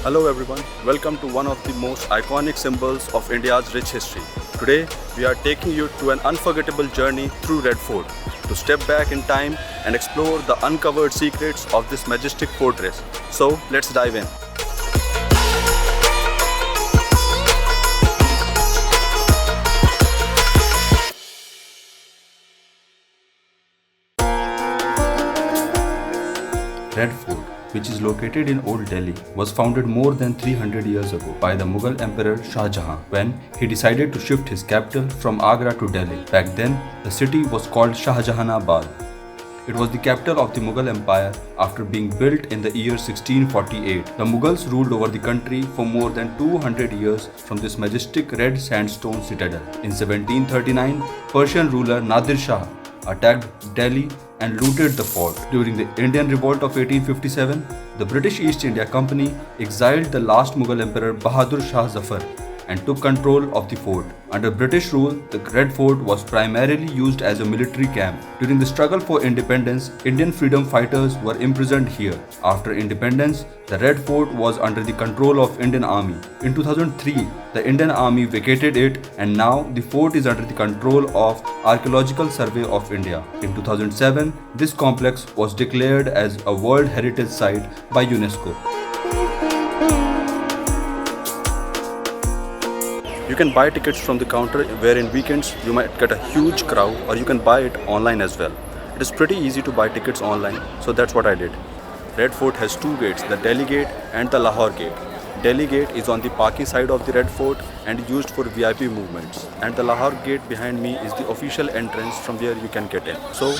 Hello everyone, welcome to one of the most iconic symbols of India's rich history. Today, we are taking you to an unforgettable journey through Red Fort to step back in time and explore the uncovered secrets of this majestic fortress. So, let's dive in. Red Fort, which is located in Old Delhi, was founded more than 300 years ago by the Mughal Emperor Shah Jahan when he decided to shift his capital from Agra to Delhi. Back then, the city was called Shahjahanabad. It was the capital of the Mughal Empire after being built in the year 1648. The Mughals ruled over the country for more than 200 years from this majestic red sandstone citadel. In 1739, Persian ruler Nadir Shah attacked Delhi and looted the fort. During the Indian Revolt of 1857, the British East India Company exiled the last Mughal emperor Bahadur Shah Zafar and took control of the fort. Under British rule, the Red Fort was primarily used as a military camp. During the struggle for independence, Indian freedom fighters were imprisoned here. After independence, the Red Fort was under the control of Indian Army. In 2003, the Indian Army vacated it and now the fort is under the control of Archaeological Survey of India. In 2007, this complex was declared as a World Heritage Site by UNESCO. You can buy tickets from the counter where in weekends you might get a huge crowd, or you can buy it online as well. It is pretty easy to buy tickets online, so that's what I did. Red Fort has two gates, the Delhi Gate and the Lahore Gate. Delhi Gate is on the parking side of the Red Fort and used for VIP movements. And the Lahore Gate behind me is the official entrance from where you can get in. So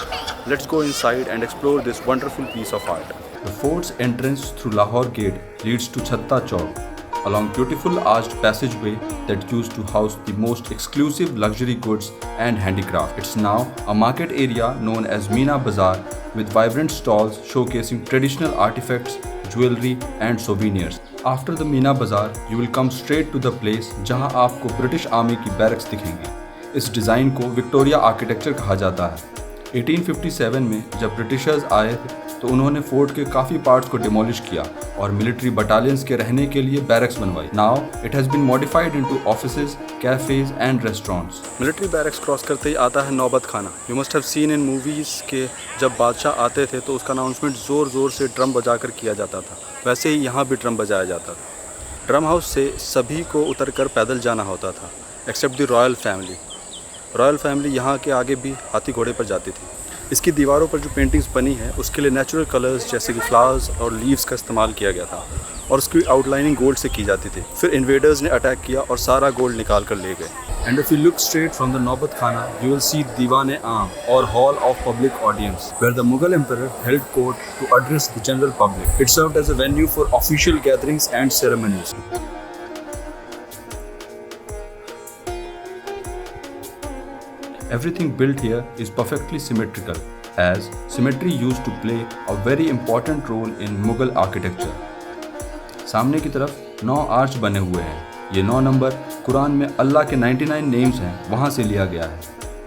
let's go inside and explore this wonderful piece of art. The fort's entrance through Lahore Gate leads to Chhatta Chowk, along beautiful arched passageway that used to house the most exclusive luxury goods and handicraft. It's now a market area known as Meena Bazaar with vibrant stalls showcasing traditional artifacts, jewelry and souvenirs. After the Meena Bazaar, you will come straight to the place जहां आपको British Army की barracks दिखेंगे. इस design को Victoria architecture कहा जाता है. 1857 में जब ब्रिटिशर्स आए तो उन्होंने फोर्ट के काफ़ी पार्ट्स को डिमोलिश किया और मिलिट्री बटालियंस के रहने के लिए बैरक्स बनवाई. Now it has been modified into offices, cafes and restaurants. Military barracks cross करते ही आता है Naubat Khana. You must have seen in movies के जब बादशाह आते थे तो उसका अनाउंसमेंट ज़ोर ज़ोर से ड्रम बजाकर किया जाता था. वैसे ही यहाँ भी ड्रम बजाया जाता था. ड्रम हाउस से सभी को उतर कर पैदल जाना होता था except the royal family. Royal family यहाँ के आगे भी हाथी घोड़े पर जाती थी. इसकी दीवारों पर जो पेंटिंग्स बनी है उसके लिए नेचुरल कलर्स जैसे कि फ्लावर्स और लीव्स का इस्तेमाल किया गया था और उसकी आउटलाइनिंग गोल्ड से की जाती थी. फिर इन्वेडर्स ने अटैक किया और सारा गोल्ड निकाल कर ले गए. And if you look straight from the Naubat Khana you will see Diwan-e-Aam और hall of public audience where the Mughal emperor held court to address the general public. It served as a venue for official gatherings and ceremonies. Everything built here is perfectly symmetrical, as symmetry used to play a very important role in Mughal architecture. सामने की तरफ 9 arch बने हुए हैं. ये 9 number Quran में अल्लाह के 99 names हैं, वहाँ से लिया गया है.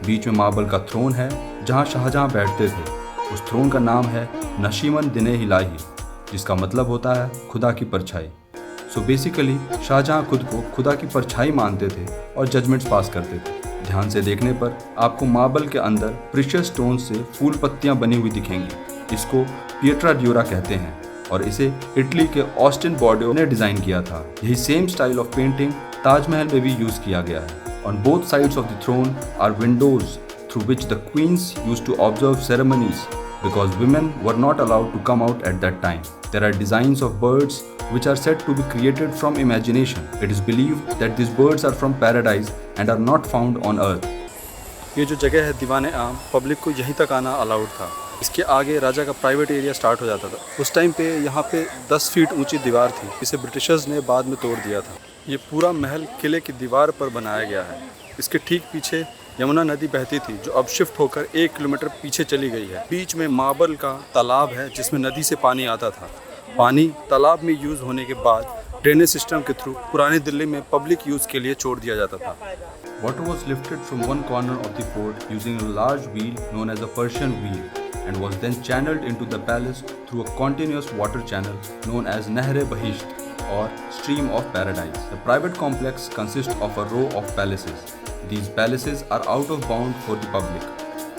बीच में मार्बल का थ्रोन है जहाँ शाहजहाँ बैठते थे. उस थ्रोन का नाम है नशीमन दिने इलाही, जिसका मतलब होता है खुदा की परछाई. सो बेसिकली शाहजहाँ खुद को खुदा की परछाई मानते थे और जजमेंट्स पास करते थे. ध्यान से देखने पर आपको मार्बल के अंदर प्रीशियस स्टोन से फूल पत्तियां बनी हुई दिखेंगी. इसको पिएट्रा ड्यूरा कहते हैं और इसे इटली के ऑस्टिन बॉर्डियो ने डिज़ाइन किया था. यही same style of painting Taj Mahal में भी यूज़ किया गया है. On both sides of the throne are windows through which the queens used to observe ceremonies because women were not allowed to come out at that time. There are designs of birds which are said to be created from imagination. It is believed that these birds are from paradise and are not found on earth. ये जो जगह है Diwan-e-Aam, public को यहीं तक आना allowed था. इसके आगे राजा का प्राइवेट एरिया स्टार्ट हो जाता था. उस टाइम पे यहाँ पे 10 फीट ऊंची दीवार थी. इसे ब्रिटिशर्स ने बाद में तोड़ दिया था. ये पूरा महल किले की दीवार पर बनाया गया है. इसके ठीक पीछे यमुना नदी बहती थी जो अब शिफ्ट होकर 1 किलोमीटर पीछे चली गई है. बीच में मार्बल का तालाब है जिसमें नदी से पानी आता था. पानी तालाब में यूज़ होने के बाद ड्रेनेज सिस्टम के थ्रू पुरानी दिल्ली में पब्लिक यूज़ के लिए छोड़ दिया जाता था. Water was lifted from one corner of the fort using a large wheel known as a Persian wheel and was then channeled into the palace through a continuous water channel known as Nahr-e Bahisht or Stream of Paradise. The private complex consists of a row of palaces. These palaces are out of bound for the public.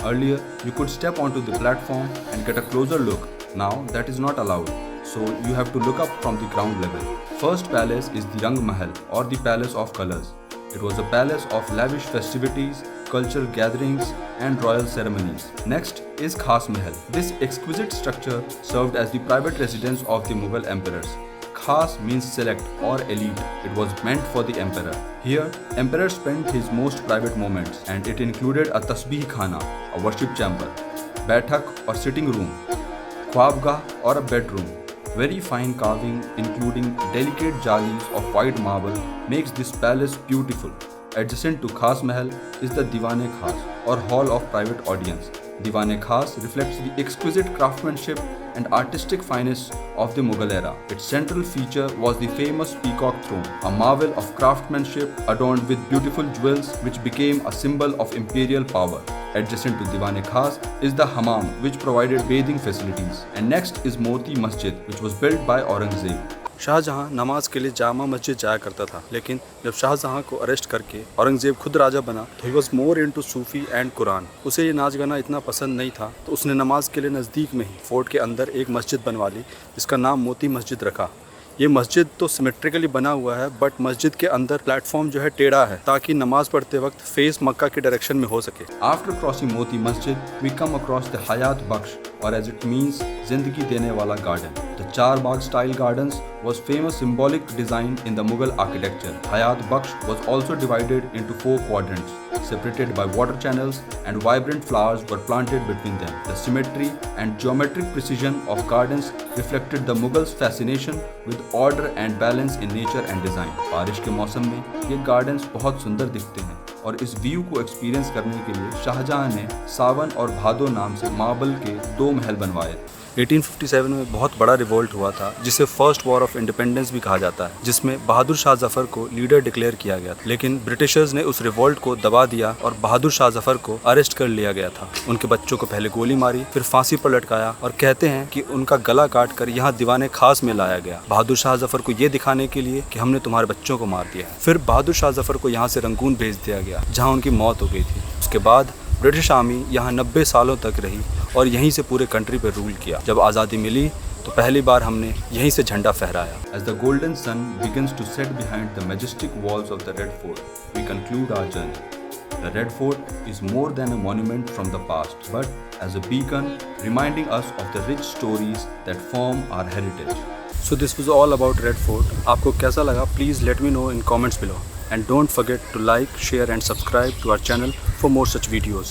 Earlier, you could step onto the platform and get a closer look. Now, that is not allowed, so you have to look up from the ground level. First palace is the Rang Mahal, or the Palace of Colors. It was a palace of lavish festivities, cultural gatherings, and royal ceremonies. Next is Khas Mahal. This exquisite structure served as the private residence of the Mughal emperors. Khas means select or elite. It was meant for the emperor. Here, emperor spent his most private moments, and it included a tasbih khana, a worship chamber, baithak or sitting room, khwabgah or a bedroom. Very fine carving, including delicate jalis of white marble, makes this palace beautiful. Adjacent to Khas Mahal is the Diwan-e Khas, or Hall of Private Audience. Diwan-e Khas reflects the exquisite craftsmanship and artistic finesse of the Mughal era. Its central feature was the famous peacock throne, a marvel of craftsmanship adorned with beautiful jewels which became a symbol of imperial power. Adjacent to Diwan-e Khas is the Hammam, which provided bathing facilities. And next is Moti Masjid, which was built by Aurangzeb. Shahjahan नमाज के लिए जामा मस्जिद जाया करता था, लेकिन जब शाहजहां को arrest करके औरंगजेब खुद राजा बना तो he was more into Sufi and Quran. उसे ये नाच गाना इतना पसंद नहीं था, तो उसने नमाज के लिए नज़दीक में ही फोर्ट के अंदर एक मस्जिद बनवा ली, जिसका नाम मोती मस्जिद रखा। ये मस्जिद तो सिमेट्रिकली बना हुआ है, बट मस्जिद के अंदर प्लेटफॉर्म जो है टेढ़ा है, ताकि नमाज पढ़ते वक्त फेस मक्का के डायरेक्शन में हो सके। After crossing Moti Masjid we come across the हयात बख्श, और एज इट मीन्स जिंदगी देने वाला garden. The charbagh style gardens was famous symbolic design in the Mughal architecture. Hayat Baksh was also divided into 4 quadrants, separated by water channels, and vibrant flowers were planted between them. The symmetry and geometric precision of gardens reflected the Mughals' fascination with order and balance in nature and design. बारिश के मौसम में ये gardens बहुत सुंदर दिखते हैं, और इस व्यू को एक्सपीरियंस करने के लिए शाहजहां ने सावन और भादो नाम से मार्बल के 2 महल बनवाए। 1857 में बहुत बड़ा रिवोल्ट हुआ था, जिसे फर्स्ट वॉर ऑफ इंडिपेंडेंस भी कहा जाता है, जिसमें बहादुर शाह जफर को लीडर डिक्लेयर किया गया था। लेकिन ब्रिटिशर्स ने उस रिवोल्ट को दबा दिया और बहादुर शाह जफर को अरेस्ट कर लिया गया था। उनके बच्चों को पहले गोली मारी, फिर फांसी पर लटकाया, और कहते हैं कि उनका गला काट कर यहाँ दीवाने खास में लाया गया, बहादुर शाह जफर को ये दिखाने के लिए कि हमने तुम्हारे बच्चों को मार दिया। फिर बहादुर शाह जफर को यहाँ से रंगून भेज दिया गया, जहाँ उनकी मौत हो गई थी। उसके बाद ब्रिटिश आर्मी यहाँ 90 सालों तक रही और यहीं से पूरे कंट्री पर रूल किया। जब आज़ादी मिली तो पहली बार हमने यहीं से झंडा फहराया। As the golden sun begins to set behind the majestic walls of the Red Fort, we conclude our journey. The Red Fort is more than a monument from the past, but as a beacon reminding us of the rich stories that form our heritage. So this was all about Red Fort. आपको कैसा लगा? Please let me know in comments below. And don't forget to like, share and subscribe to our channel for more such videos.